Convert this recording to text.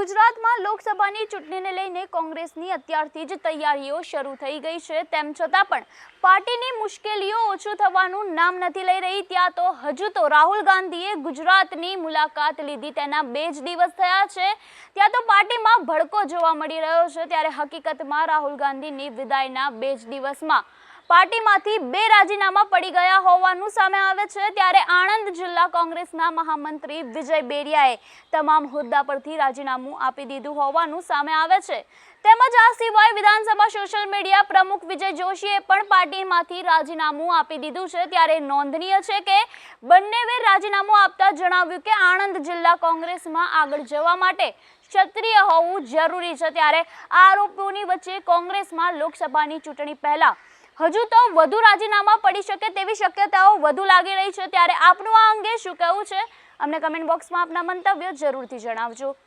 ગુજરાતમાં લોકસભાની ચૂંટણીને લઈને કોંગ્રેસની અત્યારથી જ તૈયારીઓ શરૂ થઈ ગઈ છે। તેમ છતાં પણ પાર્ટીની મુશ્કેલીઓ ઓછું થવાનું નામ નથી લઈ રહી। ત્યાં તો હજુ તો રાહુલ ગાંધીએ ગુજરાતની મુલાકાત લીધી તેના 2 જ દિવસ થયા છે। ત્યાં તો પાર્ટીમાં ભડકો જોવા મળી રહ્યો છે। ત્યારે હકીકતમાં રાહુલ ગાંધીની વિદાયના 2 જ દિવસમાં પાર્ટીમાંથી 2 રાજીનામા પડી ગયા હોવાનું સામે આવે છે। ત્યારે આણંદ જિલ્લા કોંગ્રેસના મહામંત્રી વિજય બેરિયાએ તમામ હોદ્દા પરથી રાજીનામું આપી દીધું હોવાનું સામે આવે છે। તેમજ આ સિવાય વિધાનસભા સોશિયલ મીડિયા પ્રમુખ વિજય જોશીએ પણ પાર્ટીમાંથી રાજીનામું આપી દીધું છે। ત્યારે નોંધનીય છે કે બંનેએ રાજીનામું આપતા જણાવ્યું કે આણંદ જિલ્લા કોંગ્રેસમાં આગળ જવા માટે ક્ષત્રિય હોવું જરૂરી છે। ત્યારે આ આરોપોની વચ્ચે કોંગ્રેસમાં લોકસભાની ચૂંટણી પહેલા હજુ તો વધુ રાજીનામા પડી શકે તેવી શક્યતાઓ વધુ લાગી રહી છે। ત્યારે આપનું આ અંગે શું કહેવું છે? અમને કમેન્ટ બોક્સમાં આપના મંતવ્યો જરૂરથી જણાવજો।